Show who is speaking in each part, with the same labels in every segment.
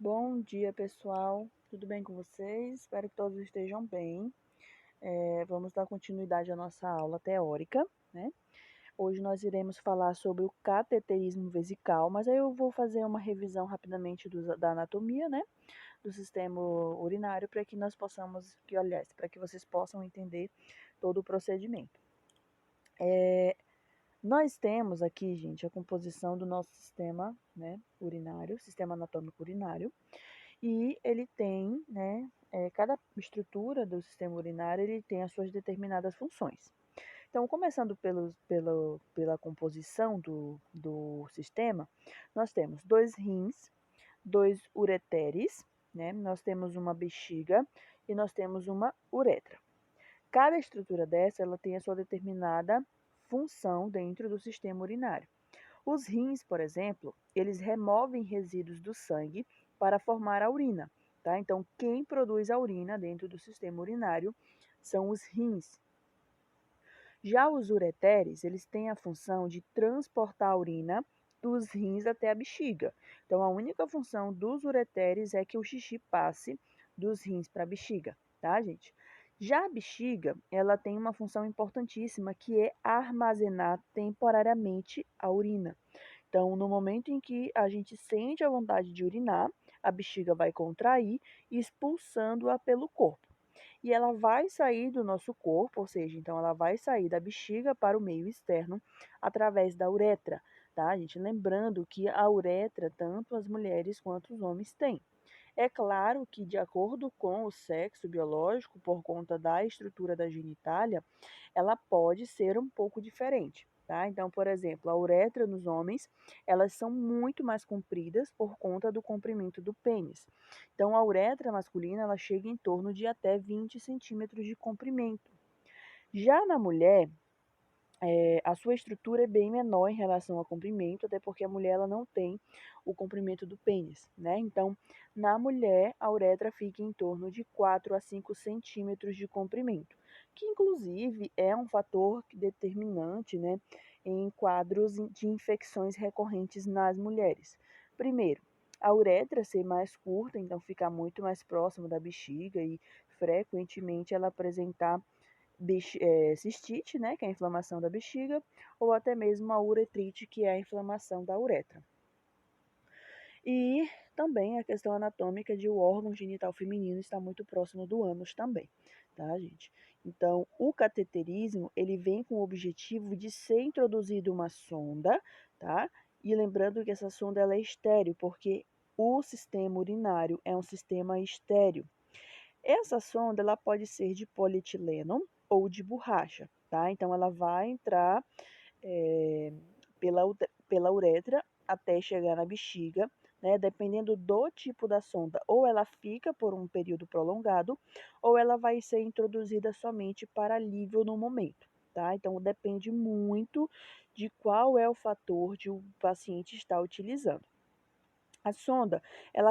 Speaker 1: Bom dia, pessoal. Tudo bem com vocês? Espero que todos estejam bem. Vamos dar continuidade à nossa aula teórica, né? Hoje nós iremos falar sobre o cateterismo vesical, mas aí eu vou fazer uma revisão rapidamente da anatomia, né? Do sistema urinário para que nós possamos, para que vocês possam entender todo o procedimento. Nós temos aqui, gente, a composição do nosso sistema, né, urinário, sistema anatômico urinário. E ele tem, né, cada estrutura do sistema urinário, ele tem as suas determinadas funções. Então, começando pela composição do sistema, nós temos dois rins, dois ureteres, né, nós temos uma bexiga e nós temos uma uretra. Cada estrutura dessa, ela tem a sua determinada função dentro do sistema urinário. Os rins, por exemplo, eles removem resíduos do sangue para formar a urina, tá? Então, quem produz a urina dentro do sistema urinário são os rins. Já os ureteres, eles têm a função de transportar a urina dos rins até a bexiga. Então, a única função dos ureteres é que o xixi passe dos rins para a bexiga, tá, gente? Já a bexiga, ela tem uma função importantíssima que é armazenar temporariamente a urina. Então, no momento em que a gente sente a vontade de urinar, a bexiga vai contrair, expulsando-a pelo corpo. E ela vai sair do nosso corpo, ou seja, então ela vai sair da bexiga para o meio externo através da uretra, tá, gente? Lembrando que a uretra, tanto as mulheres quanto os homens têm. É claro que, de acordo com o sexo biológico, por conta da estrutura da genitália, ela pode ser um pouco diferente, tá? Então, por exemplo, a uretra nos homens, elas são muito mais compridas por conta do comprimento do pênis. Então, a uretra masculina, ela chega em torno de até 20 centímetros de comprimento. Já na mulher, a sua estrutura é bem menor em relação ao comprimento, até porque a mulher ela não tem o comprimento do pênis, né? Então, na mulher, a uretra fica em torno de 4 a 5 centímetros de comprimento, que inclusive é um fator determinante, né, em quadros de infecções recorrentes nas mulheres. Primeiro, a uretra ser mais curta, então ficar muito mais próximo da bexiga e frequentemente ela apresentar cistite, né, que é a inflamação da bexiga, ou até mesmo a uretrite, que é a inflamação da uretra. E também a questão anatômica de o órgão genital feminino estar muito próximo do ânus também, tá, gente? Então, o cateterismo, ele vem com o objetivo de ser introduzido uma sonda, tá? E lembrando que essa sonda ela é estéreo, porque o sistema urinário é um sistema estéreo. Essa sonda ela pode ser de polietileno ou de borracha, tá? Então ela vai entrar eh, pela uretra até chegar na bexiga, né? Dependendo do tipo da sonda, ou ela fica por um período prolongado, ou ela vai ser introduzida somente para alívio no momento, tá? Então depende muito de qual é o fator que o paciente está utilizando. A sonda, ela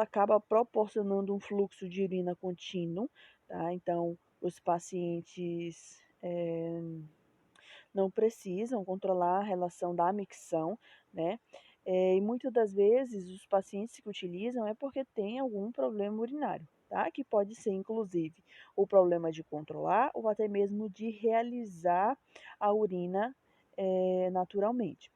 Speaker 1: acaba proporcionando um fluxo de urina contínuo, tá? Então, os pacientes não precisam controlar a relação da micção, né? E muitas das vezes os pacientes que utilizam é porque tem algum problema urinário, tá? Que pode ser, inclusive, o problema de controlar ou até mesmo de realizar a urina naturalmente.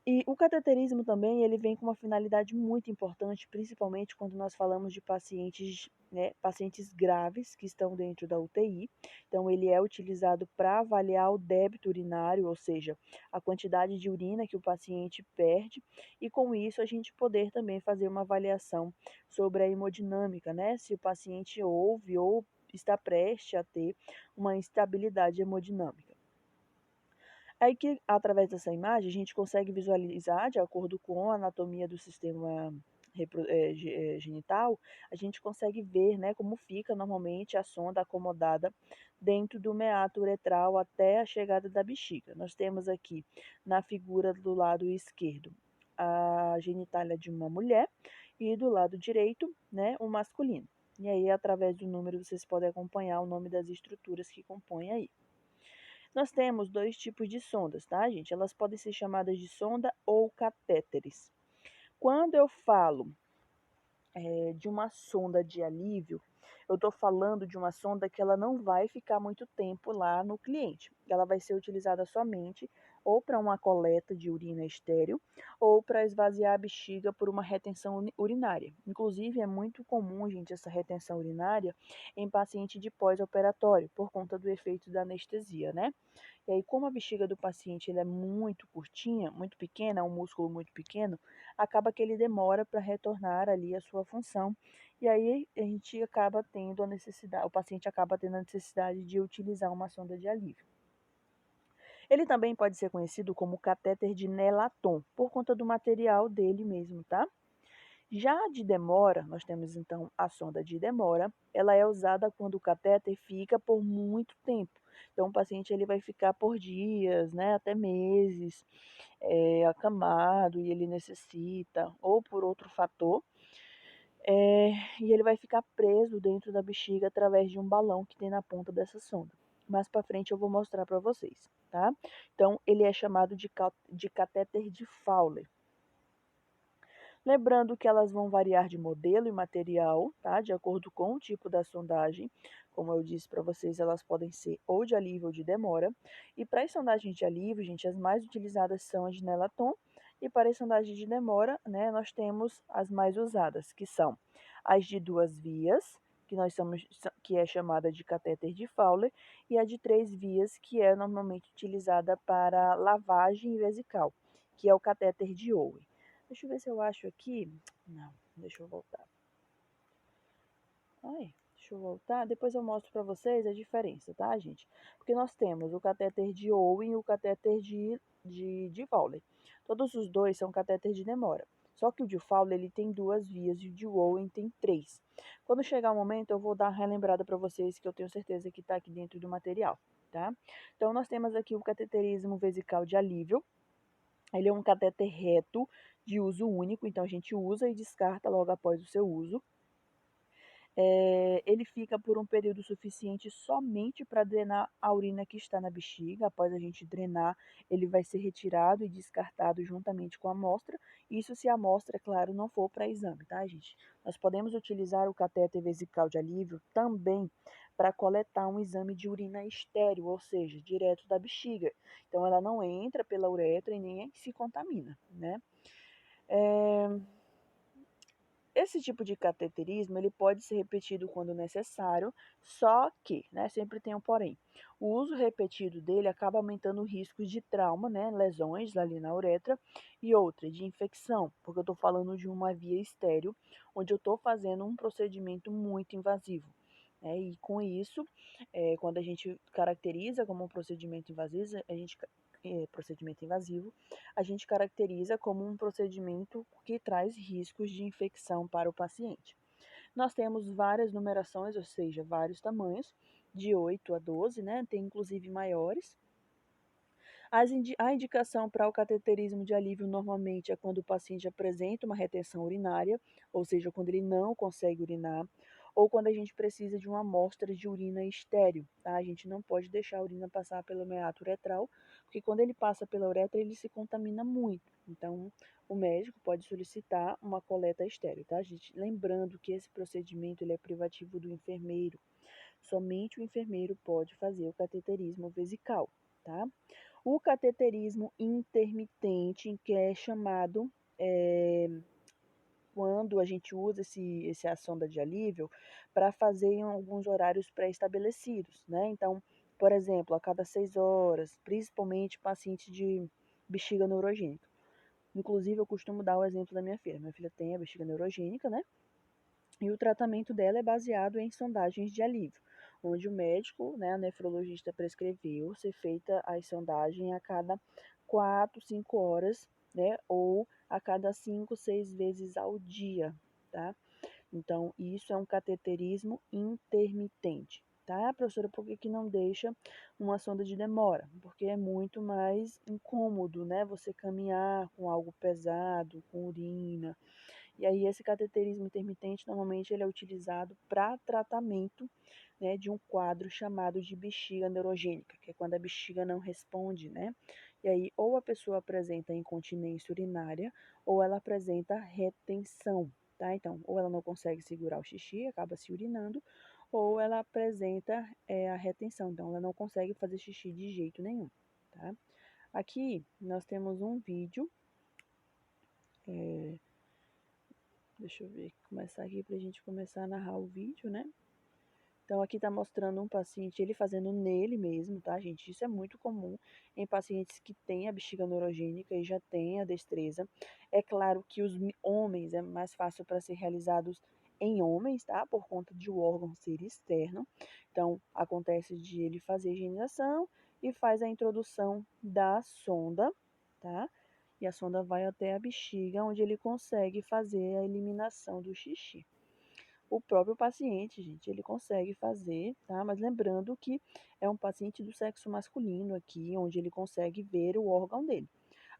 Speaker 1: E o cateterismo também, ele vem com uma finalidade muito importante, principalmente quando nós falamos de pacientes, né, pacientes graves que estão dentro da UTI. Então, ele é utilizado para avaliar o débito urinário, ou seja, a quantidade de urina que o paciente perde, e com isso a gente poder também fazer uma avaliação sobre a hemodinâmica, né, se o paciente houve ou está prestes a ter uma instabilidade hemodinâmica. Aí que, através dessa imagem, a gente consegue visualizar, de acordo com a anatomia do sistema genital, a gente consegue ver, né, como fica normalmente a sonda acomodada dentro do meato uretral até a chegada da bexiga. Nós temos aqui na figura do lado esquerdo a genitália de uma mulher e do lado direito, né, o masculino. E aí, através do número, vocês podem acompanhar o nome das estruturas que compõem aí. Nós temos dois tipos de sondas, tá, gente? Elas podem ser chamadas de sonda ou catéteres. Quando eu falo de uma sonda de alívio, eu estou falando de uma sonda que ela não vai ficar muito tempo lá no cliente. Ela vai ser utilizada somente ou para uma coleta de urina estéril ou para esvaziar a bexiga por uma retenção urinária. Inclusive, é muito comum, gente, essa retenção urinária em paciente de pós-operatório, por conta do efeito da anestesia, né? E aí, como a bexiga do paciente ele é muito curtinha, muito pequena, é um músculo muito pequeno, acaba que ele demora para retornar ali a sua função. E aí a gente acaba tendo a necessidade, o paciente acaba tendo a necessidade de utilizar uma sonda de alívio. Ele também pode ser conhecido como catéter de Nelaton, por conta do material dele mesmo, tá? Já de demora, nós temos então a sonda de demora. Ela é usada quando o catéter fica por muito tempo. Então, o paciente ele vai ficar por dias, né, até meses, acamado e ele necessita, ou por outro fator, e ele vai ficar preso dentro da bexiga através de um balão que tem na ponta dessa sonda. Mais para frente eu vou mostrar para vocês, tá? Então, ele é chamado de catéter de Fowler. Lembrando que elas vão variar de modelo e material, tá? De acordo com o tipo da sondagem. Como eu disse para vocês, elas podem ser ou de alívio ou de demora. E para as sondagens de alívio, gente, as mais utilizadas são as de Nelaton. E para as sondagens de demora, né, nós temos as mais usadas, que são as de 2 vias, que é chamada de catéter de Fowler, e a de 3 vias, que é normalmente utilizada para lavagem vesical, que é o catéter de Owen. Deixa eu ver se eu acho aqui. Não, deixa eu voltar. Ai, deixa eu voltar. Depois eu mostro para vocês a diferença, tá, gente? Porque nós temos o catéter de Owen e o catéter de Fowler. Todos os dois são catéter de demora. Só que o de Fowler ele tem 2 vias e o de Owen tem 3. Quando chegar o momento, eu vou dar uma relembrada para vocês que eu tenho certeza que está aqui dentro do material, tá? Então, nós temos aqui o cateterismo vesical de alívio. Ele é um catéter reto de uso único, então a gente usa e descarta logo após o seu uso. Ele fica por um período suficiente somente para drenar a urina que está na bexiga. Após a gente drenar, ele vai ser retirado e descartado juntamente com a amostra. Isso se a amostra, é claro, não for para exame, tá, gente? Nós podemos utilizar o catéter vesical de alívio também para coletar um exame de urina estéril, ou seja, direto da bexiga. Então, ela não entra pela uretra e nem se contamina, né? Esse tipo de cateterismo ele pode ser repetido quando necessário, só que, né, sempre tem um porém. O uso repetido dele acaba aumentando o risco de trauma, né, lesões ali na uretra, e outra, de infecção, porque eu estou falando de uma via estéril, onde eu estou fazendo um procedimento muito invasivo. E com isso, quando a gente caracteriza como um procedimento invasivo, a gente caracteriza como um procedimento que traz riscos de infecção para o paciente. Nós temos várias numerações, ou seja, vários tamanhos, de 8 a 12, né? Tem inclusive maiores. A indicação para o cateterismo de alívio normalmente é quando o paciente apresenta uma retenção urinária, ou seja, quando ele não consegue urinar, ou quando a gente precisa de uma amostra de urina estéril, tá? A gente não pode deixar a urina passar pelo meato uretral, porque quando ele passa pela uretra, ele se contamina muito. Então, o médico pode solicitar uma coleta estéril, tá, gente? Lembrando que esse procedimento ele é privativo do enfermeiro. Somente o enfermeiro pode fazer o cateterismo vesical, tá? O cateterismo intermitente, que é chamado quando a gente usa a sonda de alívio para fazer em alguns horários pré-estabelecidos, né? Então, por exemplo, a cada 6 horas, principalmente paciente de bexiga neurogênica. Inclusive, eu costumo dar o exemplo da minha filha. Minha filha tem a bexiga neurogênica, né? E o tratamento dela é baseado em sondagens de alívio, onde o médico, né, a nefrologista prescreveu ser feita a sondagem a cada 4, 5 horas, né, ou a cada 5, 6 vezes ao dia, tá? Então, isso é um cateterismo intermitente, tá? Professora, por que que não deixa uma sonda de demora? Porque é muito mais incômodo, né, você caminhar com algo pesado, com urina, e aí esse cateterismo intermitente normalmente ele é utilizado para tratamento, né, de um quadro chamado de bexiga neurogênica, que é quando a bexiga não responde, né? E aí, ou a pessoa apresenta incontinência urinária, ou ela apresenta retenção, tá? Então, ou ela não consegue segurar o xixi, acaba se urinando, ou ela apresenta a retenção, então ela não consegue fazer xixi de jeito nenhum, tá? Aqui nós temos um vídeo, deixa eu ver, começar aqui pra gente começar a narrar o vídeo, né? Então, aqui está mostrando um paciente, ele fazendo nele mesmo, tá, gente? Isso é muito comum em pacientes que têm a bexiga neurogênica e já têm a destreza. É claro que os homens é mais fácil para ser realizados em homens, tá? Por conta de o órgão ser externo. Então, acontece de ele fazer a higienização e faz a introdução da sonda, tá? E a sonda vai até a bexiga, onde ele consegue fazer a eliminação do xixi. O próprio paciente, gente, ele consegue fazer, tá? Mas lembrando que é um paciente do sexo masculino aqui, onde ele consegue ver o órgão dele.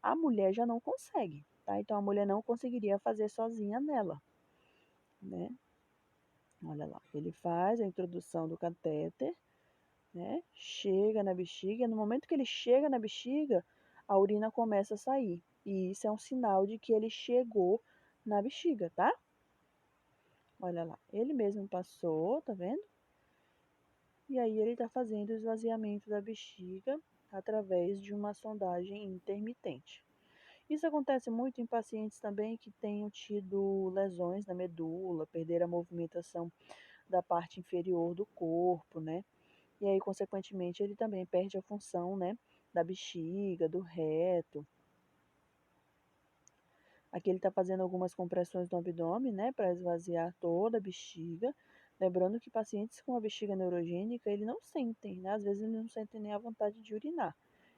Speaker 1: A mulher já não consegue, tá? Então a mulher não conseguiria fazer sozinha nela, né? Olha lá, ele faz a introdução do catéter, né? Chega na bexiga, no momento que ele chega na bexiga, a urina começa a sair. E isso é um sinal de que ele chegou na bexiga, tá? Olha lá, ele mesmo passou, tá vendo? E aí ele está fazendo o esvaziamento da bexiga através de uma sondagem intermitente. Isso acontece muito em pacientes também que tenham tido lesões na medula, perder a movimentação da parte inferior do corpo, né? E aí, consequentemente, ele também perde a função, né, da bexiga, do reto. Aqui ele está fazendo algumas compressões no abdômen, né, para esvaziar toda a bexiga. Lembrando que pacientes com a bexiga neurogênica, eles não sentem, né? Às vezes eles não sentem nem a vontade de urinar.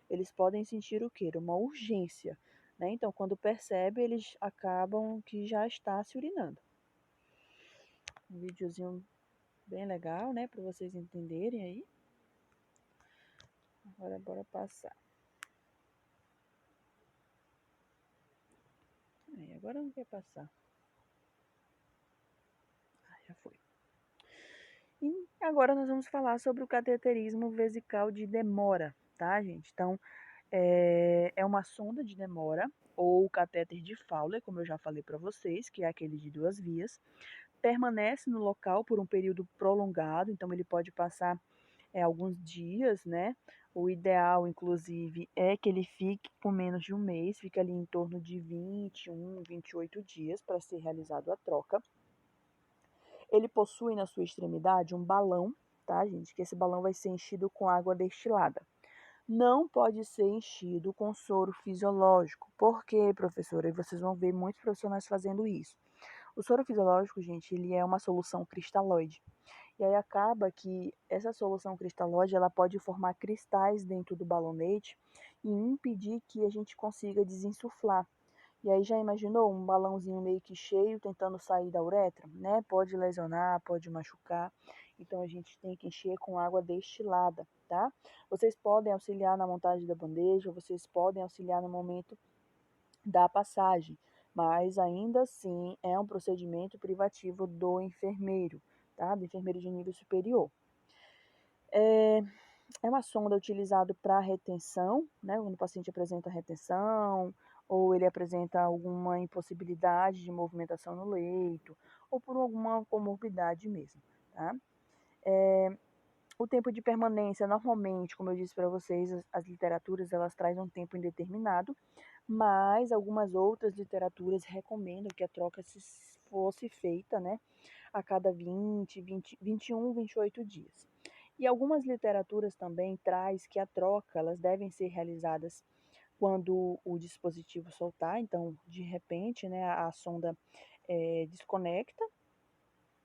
Speaker 1: Eles podem sentir o quê? Uma urgência, né? Então, quando percebe, eles acabam que já está se urinando. Um videozinho bem legal, né, para vocês entenderem aí. Agora, bora passar. Agora não quer passar. Já foi. E agora nós vamos falar sobre o cateterismo vesical de demora, tá, gente? Então, é uma sonda de demora, ou catéter de Fowler, como eu já falei para vocês, que é aquele de 2 vias, permanece no local por um período prolongado, então ele pode passar alguns dias, né? O ideal, inclusive, é que ele fique por menos de um mês, fica ali em torno de 21, 28 dias para ser realizado a troca. Ele possui na sua extremidade um balão, tá, gente? Que esse balão vai ser enchido com água destilada. Não pode ser enchido com soro fisiológico. Por quê, professora? E vocês vão ver muitos profissionais fazendo isso. O soro fisiológico, gente, ele é uma solução cristalóide. E aí acaba que essa solução cristalóide, ela pode formar cristais dentro do balonete e impedir que a gente consiga desinsuflar. E aí já imaginou um balãozinho meio que cheio tentando sair da uretra, né? Pode lesionar, pode machucar. Então a gente tem que encher com água destilada, tá? Vocês podem auxiliar na montagem da bandeja, vocês podem auxiliar no momento da passagem, mas ainda assim é um procedimento privativo do enfermeiro, tá? Do enfermeiro de nível superior. É uma sonda utilizada para retenção, né? Quando o paciente apresenta retenção, ou ele apresenta alguma impossibilidade de movimentação no leito, ou por alguma comorbidade mesmo, tá? O tempo de permanência, normalmente, como eu disse para vocês, as literaturas elas trazem um tempo indeterminado, mas algumas outras literaturas recomendam que a troca fosse feita, né, a cada 21, 28 dias. E algumas literaturas também traz que a troca elas devem ser realizadas quando o dispositivo soltar, então de repente, né, a sonda desconecta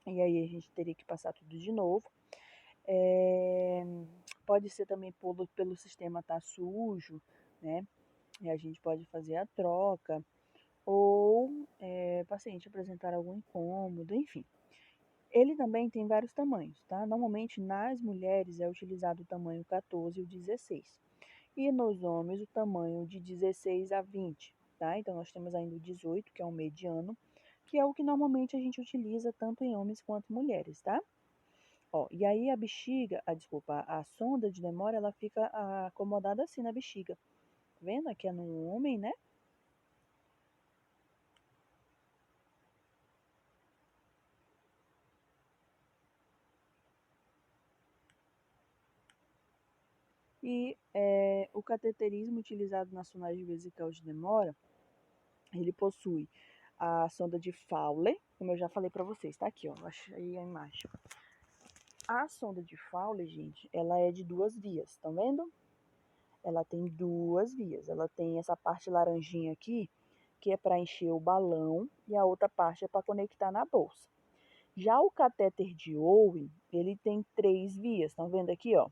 Speaker 1: e aí a gente teria que passar tudo de novo. É, pode ser também pelo sistema estar sujo, né? E a gente pode fazer a troca, ou paciente apresentar algum incômodo, enfim. Ele também tem vários tamanhos, tá? Normalmente nas mulheres é utilizado o tamanho 14 e o 16. E nos homens o tamanho de 16 a 20, tá? Então nós temos ainda o 18, que é o mediano, que é o que normalmente a gente utiliza tanto em homens quanto mulheres, tá? Ó, e aí a sonda de demora, ela fica acomodada assim na bexiga, vendo? Aqui é no homem, né? E o cateterismo utilizado na sondagem vesical de Demora, ele possui a sonda de Fowler, como eu já falei para vocês, tá aqui, ó, achei a imagem. A sonda de Fowler, gente, ela é de 2 vias, estão vendo? Ela tem 2 vias. Ela tem essa parte laranjinha aqui, que é para encher o balão, e a outra parte é para conectar na bolsa. Já o catéter de Owen, ele tem 3 vias, estão vendo aqui, ó?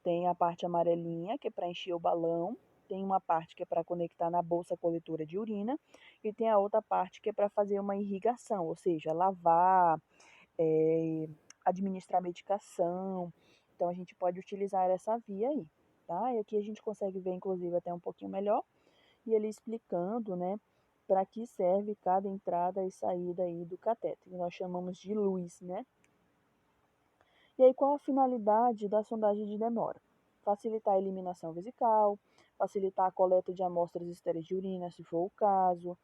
Speaker 1: Tem a parte amarelinha, que é para encher o balão, tem uma parte que é para conectar na bolsa coletora de urina, e tem a outra parte que é para fazer uma irrigação, ou seja, lavar, é, administrar medicação. Então, a gente pode utilizar essa via aí, tá? E aqui a gente consegue ver, inclusive, até um pouquinho melhor, e ele explicando, né, para que serve cada entrada e saída aí do catéter, que nós chamamos de luz, né? E aí, qual a finalidade da sondagem de Demora? Facilitar a eliminação vesical, facilitar a coleta de amostras estéreis de urina, se for o caso,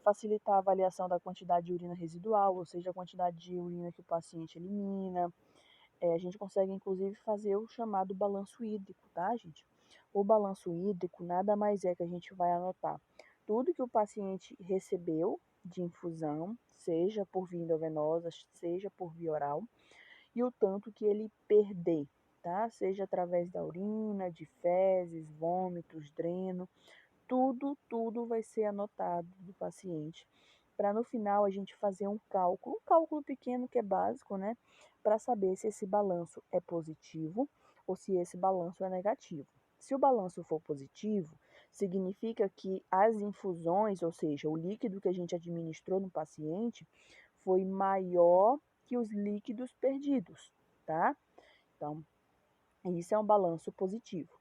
Speaker 1: facilitar a avaliação da quantidade de urina residual, ou seja, a quantidade de urina que o paciente elimina. A gente consegue, inclusive, fazer o chamado balanço hídrico, tá, gente? O balanço hídrico nada mais é que a gente vai anotar tudo que o paciente recebeu de infusão, seja por via endovenosa, seja por via oral, e o tanto que ele perder, tá? Seja através da urina, de fezes, vômitos, dreno, tudo vai ser anotado do paciente, para no final a gente fazer um cálculo pequeno que é básico, né? Para saber se esse balanço é positivo ou se esse balanço é negativo. Se o balanço for positivo, significa que as infusões, ou seja, o líquido que a gente administrou no paciente, foi maior que os líquidos perdidos, tá? Então, isso é um balanço positivo.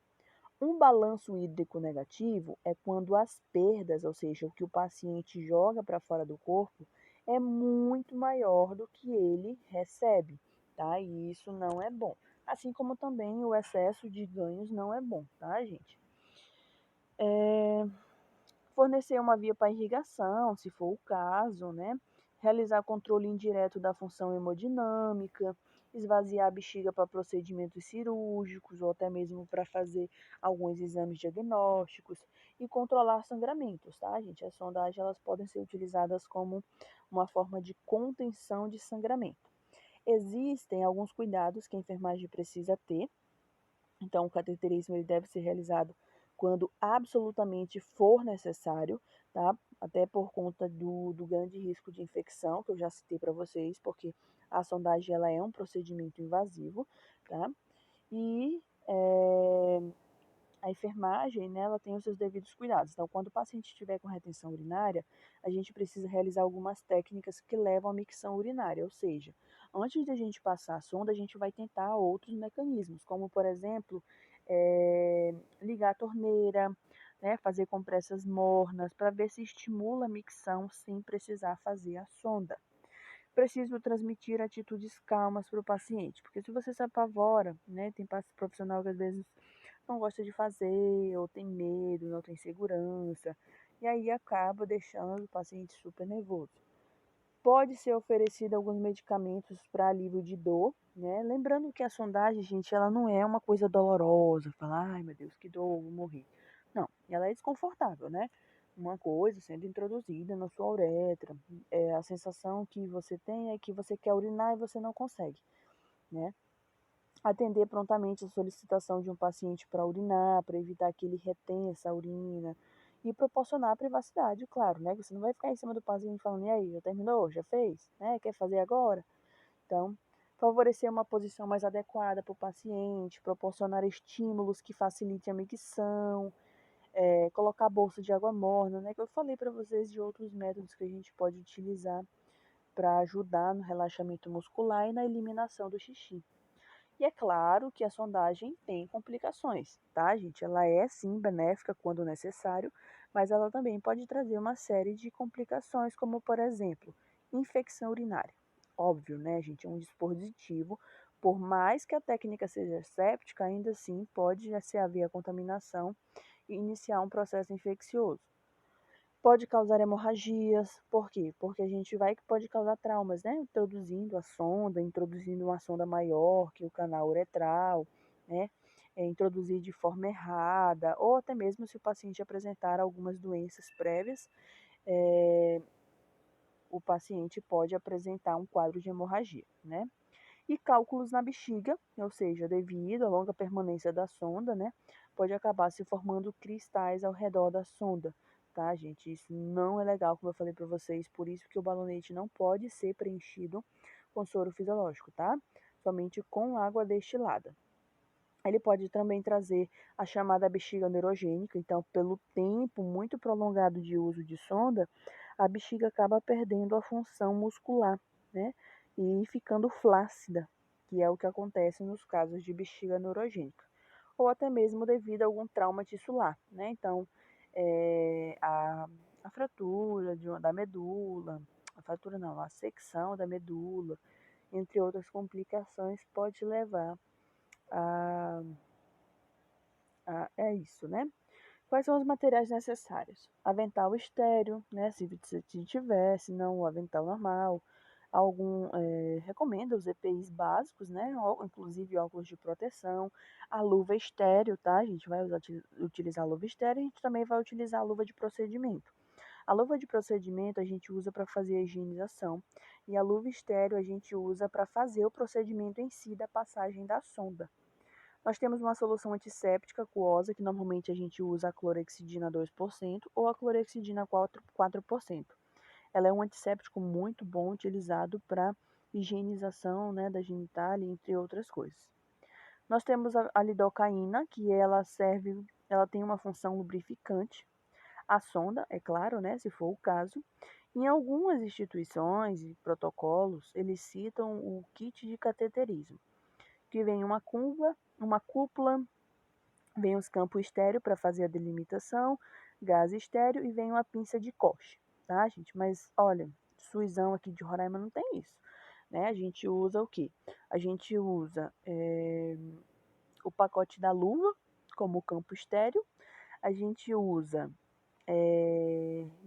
Speaker 1: Um balanço hídrico negativo é quando as perdas, ou seja, o que o paciente joga para fora do corpo, é muito maior do que ele recebe, tá? E isso não é bom. Assim como também o excesso de ganhos não é bom, tá, gente? Fornecer uma via para irrigação, se for o caso, né? Realizar controle indireto da função hemodinâmica, esvaziar a bexiga para procedimentos cirúrgicos ou até mesmo para fazer alguns exames diagnósticos e controlar sangramentos, tá, gente? As sondagens elas podem ser utilizadas como uma forma de contenção de sangramento. Existem alguns cuidados que a enfermagem precisa ter. Então, o cateterismo ele deve ser realizado quando absolutamente for necessário, tá? Até por conta do grande risco de infecção, que eu já citei para vocês, porque a sondagem ela é um procedimento invasivo, tá? E a enfermagem, né, ela tem os seus devidos cuidados. Então, quando o paciente estiver com retenção urinária, a gente precisa realizar algumas técnicas que levam à micção urinária, ou seja, antes de a gente passar a sonda, a gente vai tentar outros mecanismos, como, por exemplo, ligar a torneira, né, fazer compressas mornas, para ver se estimula a micção sem precisar fazer a sonda. Preciso transmitir atitudes calmas para o paciente, porque se você se apavora, né, tem profissional que às vezes não gosta de fazer, ou tem medo, não tem segurança, e aí acaba deixando o paciente super nervoso. Pode ser oferecido alguns medicamentos para alívio de dor, né? Lembrando que a sondagem, gente, ela não é uma coisa dolorosa, falar, ai meu Deus, que dor, vou morrer. Não, ela é desconfortável, né? Uma coisa sendo introduzida na sua uretra, a sensação que você tem é que você quer urinar e você não consegue, né? Atender prontamente a solicitação de um paciente para urinar, para evitar que ele retenha essa urina e proporcionar privacidade, claro, né? Você não vai ficar em cima do paciente falando, e aí, já terminou? Já fez? Né? Quer fazer agora? Então, favorecer uma posição mais adequada para o paciente, proporcionar estímulos que facilitem a micção, colocar bolsa de água morna, né? Que eu falei para vocês de outros métodos que a gente pode utilizar para ajudar no relaxamento muscular e na eliminação do xixi. E é claro que a sondagem tem complicações, tá, gente? Ela é sim benéfica quando necessário, mas ela também pode trazer uma série de complicações, como por exemplo, infecção urinária. Óbvio, né, gente? É um dispositivo, por mais que a técnica seja séptica, ainda assim pode haver a contaminação e iniciar um processo infeccioso. Pode causar hemorragias, por quê? Porque a gente vai que pode causar traumas, né? Introduzindo uma sonda maior que o canal uretral, né? Introduzir de forma errada, ou até mesmo se o paciente apresentar algumas doenças prévias, o paciente pode apresentar um quadro de hemorragia, né? E cálculos na bexiga, ou seja, devido à longa permanência da sonda, né, pode acabar se formando cristais ao redor da sonda, tá, gente? Isso não é legal, como eu falei para vocês, por isso que o balonete não pode ser preenchido com soro fisiológico, tá? Somente com água destilada. Ele pode também trazer a chamada bexiga neurogênica, então, pelo tempo muito prolongado de uso de sonda, a bexiga acaba perdendo a função muscular, né? E ficando flácida, que é o que acontece nos casos de bexiga neurogênica. Ou até mesmo devido a algum trauma tissular, né? Então, a fratura da medula, a fratura não, a secção da medula, entre outras complicações, pode levar a é isso, né? Quais são os materiais necessários? Avental estéreo, né? Se tiver, se não, o avental normal. Recomenda os EPIs básicos, né? Inclusive óculos de proteção. A luva estéreo, tá? A gente vai utilizar a luva estéreo e a gente também vai utilizar a luva de procedimento. A luva de procedimento a gente usa para fazer a higienização e a luva estéreo a gente usa para fazer o procedimento em si da passagem da sonda. Nós temos uma solução antisséptica aquosa, que normalmente a gente usa a clorexidina 2% ou a clorexidina 4%. Ela é um antisséptico muito bom, utilizado para higienização, né, da genitália, entre outras coisas. Nós temos a lidocaína, que ela tem uma função lubrificante. A sonda, é claro, né, se for o caso. Em algumas instituições e protocolos, eles citam o kit de cateterismo, que vem uma cúpula, vem os campos estéreo para fazer a delimitação, gás estéreo e vem uma pinça de coche, tá, gente? Mas olha, Suizão aqui de Roraima não tem isso, né? A gente usa o quê? A gente usa o pacote da luva como campo estéreo, a gente usa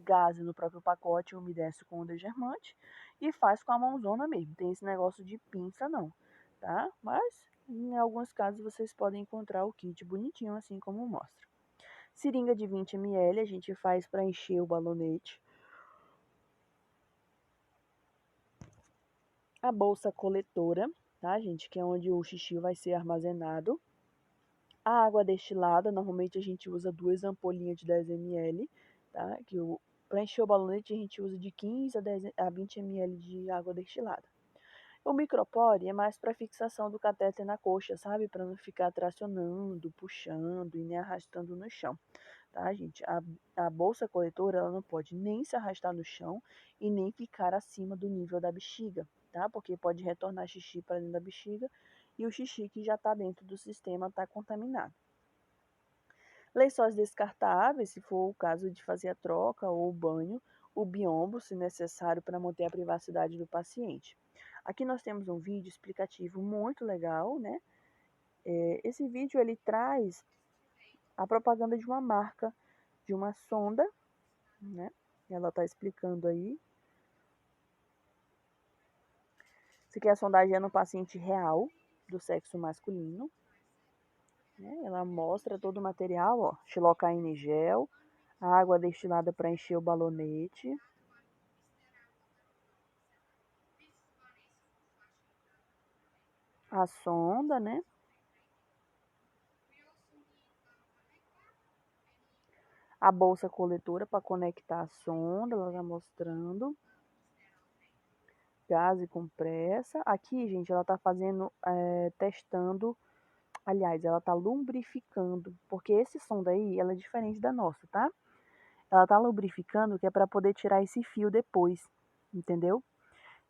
Speaker 1: gás no próprio pacote, umedece com o degermante e faz com a mãozona mesmo. Tem esse negócio de pinça não, tá? Mas em alguns casos vocês podem encontrar o kit bonitinho assim como mostra. Seringa de 20 ml a gente faz para encher o balonete. A bolsa coletora, tá, gente? Que é onde o xixi vai ser armazenado. A água destilada, normalmente a gente usa 2 ampolhinhas de 10 ml, tá? Para encher o balonete a gente usa de 15 a 20 ml de água destilada. O micropore é mais para fixação do catéter na coxa, sabe? Para não ficar tracionando, puxando e nem arrastando no chão, tá, gente? A bolsa coletora ela não pode nem se arrastar no chão e nem ficar acima do nível da bexiga, tá? Porque pode retornar xixi para dentro da bexiga e o xixi que já está dentro do sistema está contaminado. Lençóis descartáveis, se for o caso de fazer a troca ou o banho, o biombo, se necessário, para manter a privacidade do paciente. Aqui nós temos um vídeo explicativo muito legal, né? Esse vídeo ele traz a propaganda de uma marca, de uma sonda, né? Ela está explicando aí. Isso aqui é a sondagem é no paciente real, do sexo masculino. Né? Ela mostra todo o material, ó, xilocaína em gel, a água destilada para encher o balonete. A sonda, né? A bolsa coletora para conectar a sonda, ela está mostrando. Gás e compressa. Aqui, gente, ela está fazendo, testando, aliás, ela está lubrificando, porque esse sonda aí, ela é diferente da nossa, tá? Ela está lubrificando que é para poder tirar esse fio depois, entendeu?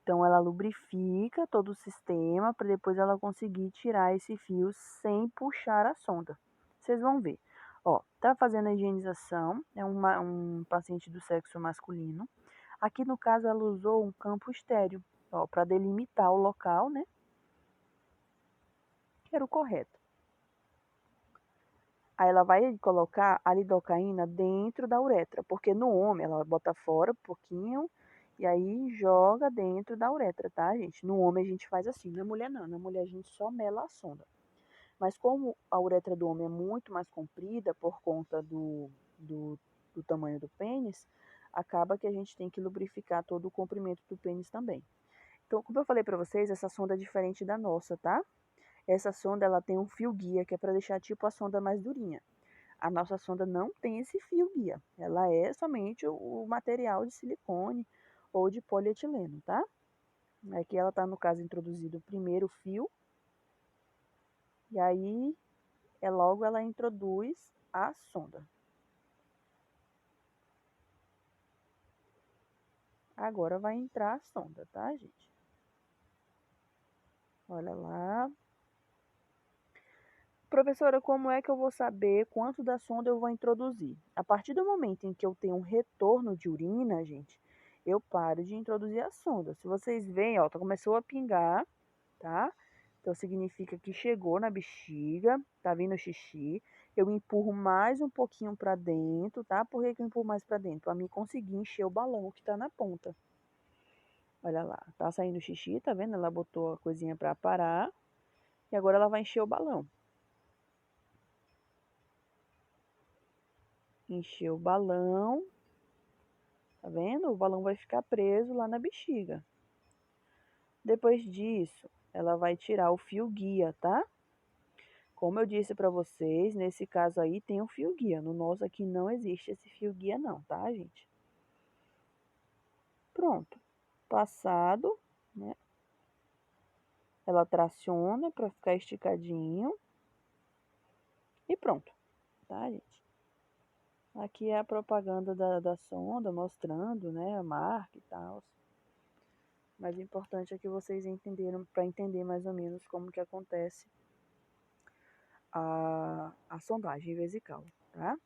Speaker 1: Então, ela lubrifica todo o sistema para depois ela conseguir tirar esse fio sem puxar a sonda. Vocês vão ver. Ó, tá fazendo a higienização, é um paciente do sexo masculino. Aqui, no caso, ela usou um campo estéreo, ó, para delimitar o local, né? Que era o correto. Aí ela vai colocar a lidocaína dentro da uretra, porque no homem ela bota fora um pouquinho e aí joga dentro da uretra, tá, gente? No homem a gente faz assim, na mulher não, na mulher a gente só mela a sonda. Mas como a uretra do homem é muito mais comprida por conta do, do tamanho do pênis, acaba que a gente tem que lubrificar todo o comprimento do pênis também. Então, como eu falei para vocês, essa sonda é diferente da nossa, tá? Essa sonda ela tem um fio guia que é para deixar tipo a sonda mais durinha. A nossa sonda não tem esse fio guia. Ela é somente o material de silicone ou de polietileno, tá? Aqui ela está, no caso, introduzido o primeiro fio. E aí, logo ela introduz a sonda. Agora vai entrar a sonda, tá, gente? Olha lá. Professora, como é que eu vou saber quanto da sonda eu vou introduzir? A partir do momento em que eu tenho um retorno de urina, gente, eu paro de introduzir a sonda. Se vocês veem, ó, começou a pingar, tá? Então significa que chegou na bexiga, tá vindo xixi. Eu empurro mais um pouquinho para dentro, tá? Por que eu empurro mais para dentro? Para mim conseguir encher o balão que tá na ponta. Olha lá, tá saindo xixi, tá vendo? Ela botou a coisinha para parar e agora ela vai encher o balão. Encher o balão, tá vendo? O balão vai ficar preso lá na bexiga. Depois disso, ela vai tirar o fio guia, tá? Como eu disse para vocês, nesse caso aí tem um fio guia. No nosso aqui não existe esse fio guia não, tá, gente? Pronto. Passado, né? Ela traciona para ficar esticadinho. E pronto, tá, gente? Aqui é a propaganda da sonda mostrando, né, a marca e tal. Mas o importante é que vocês entenderam, para entender mais ou menos como que acontece a sondagem vesical, tá?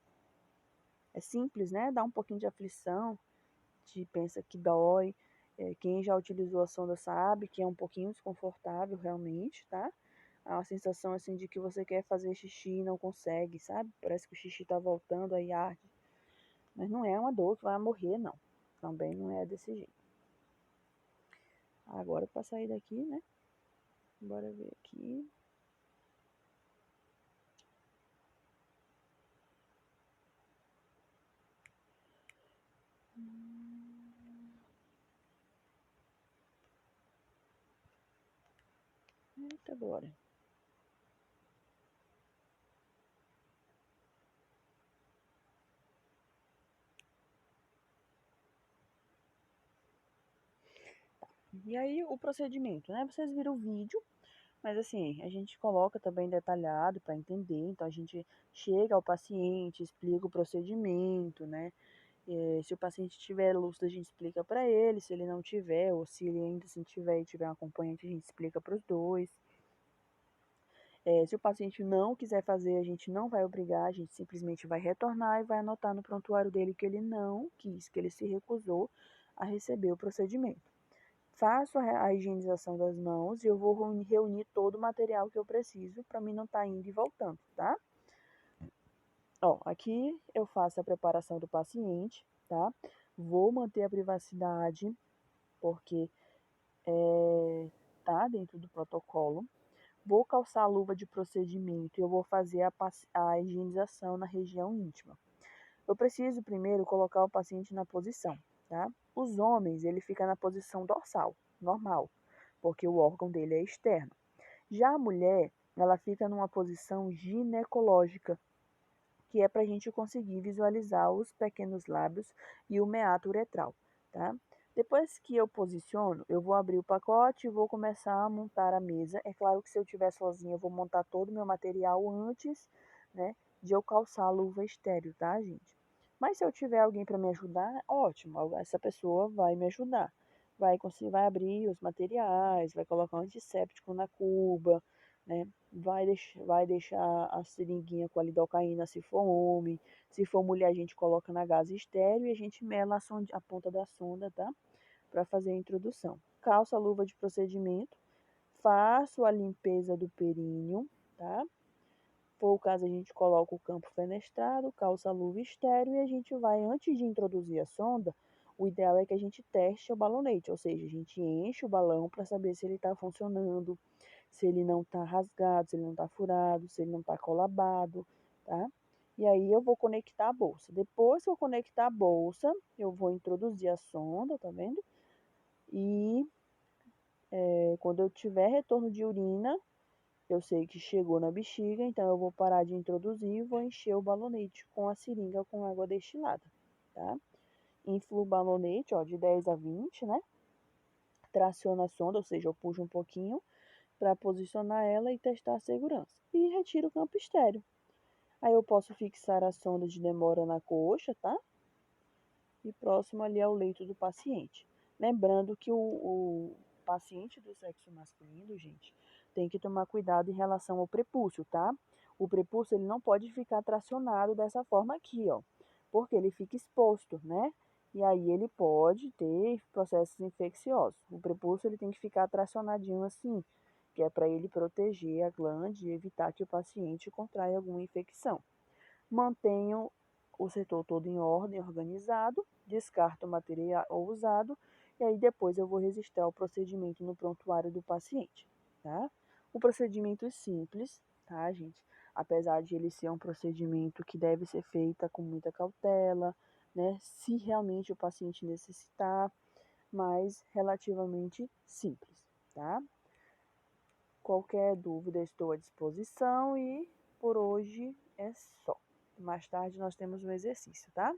Speaker 1: É simples, né? Dá um pouquinho de aflição, de pensa que dói. Quem já utilizou a sonda sabe que é um pouquinho desconfortável realmente, tá? É uma sensação assim de que você quer fazer xixi e não consegue, sabe? Parece que o xixi tá voltando, aí arde. Mas não é uma dor que vai morrer, não. Também não é desse jeito. Agora para sair daqui, né? Bora ver aqui. Eita, bora. E aí o procedimento, né? Vocês viram o vídeo, mas assim, a gente coloca também detalhado para entender. Então a gente chega ao paciente, explica o procedimento, né? Se o paciente tiver lúcido, a gente explica para ele. Se ele não tiver, ou se ele ainda assim tiver e tiver um acompanhante, a gente explica para os dois. Se o paciente não quiser fazer, a gente não vai obrigar, a gente simplesmente vai retornar e vai anotar no prontuário dele que ele não quis, que ele se recusou a receber o procedimento. Faço a higienização das mãos e eu vou reunir todo o material que eu preciso para mim não estar indo e voltando, tá? Ó, aqui eu faço a preparação do paciente, tá? Vou manter a privacidade, porque tá dentro do protocolo. Vou calçar a luva de procedimento e eu vou fazer a higienização na região íntima. Eu preciso primeiro colocar o paciente na posição, tá? Os homens, ele fica na posição dorsal, normal, porque o órgão dele é externo. Já a mulher, ela fica numa posição ginecológica, que é para a gente conseguir visualizar os pequenos lábios e o meato uretral, tá? Depois que eu posiciono, eu vou abrir o pacote e vou começar a montar a mesa. É claro que se eu estiver sozinha, eu vou montar todo o meu material antes, né, de eu calçar a luva estéreo, tá, gente? Mas se eu tiver alguém para me ajudar, ótimo, essa pessoa vai me ajudar. Vai abrir os materiais, vai colocar um antisséptico na cuba, né? Vai deixar a seringuinha com a lidocaína se for homem. Se for mulher, a gente coloca na gase estéreo e a gente mela a ponta da sonda, tá? Para fazer a introdução. Calço a luva de procedimento, faço a limpeza do períneo, tá? for o caso, a gente coloca o campo fenestrado, calça a luva estéreo e a gente vai, antes de introduzir a sonda, o ideal é que a gente teste o balonete, ou seja, a gente enche o balão para saber se ele está funcionando, se ele não está rasgado, se ele não está furado, se ele não está colabado, tá? E aí eu vou conectar a bolsa. Depois que eu conectar a bolsa, eu vou introduzir a sonda, tá vendo? E quando eu tiver retorno de urina, eu sei que chegou na bexiga, então eu vou parar de introduzir e vou encher o balonete com a seringa com água destilada, tá? Inflo o balonete, ó, de 10 a 20, né? Traciono a sonda, ou seja, eu puxo um pouquinho para posicionar ela e testar a segurança. E retiro o campo estéreo. Aí eu posso fixar a sonda de demora na coxa, tá? E próximo ali ao leito do paciente. Lembrando que o paciente do sexo masculino, gente, tem que tomar cuidado em relação ao prepúcio, tá? O prepúcio ele não pode ficar tracionado dessa forma aqui, ó, porque ele fica exposto, né? E aí ele pode ter processos infecciosos. O prepúcio ele tem que ficar tracionadinho assim, que é para ele proteger a glande e evitar que o paciente contraia alguma infecção. Mantenho o setor todo em ordem, organizado, descarto o material usado e aí depois eu vou registrar o procedimento no prontuário do paciente, tá? O procedimento é simples, tá, gente? Apesar de ele ser um procedimento que deve ser feito com muita cautela, né? Se realmente o paciente necessitar, mas relativamente simples, tá? Qualquer dúvida estou à disposição e por hoje é só. Mais tarde nós temos um exercício, tá?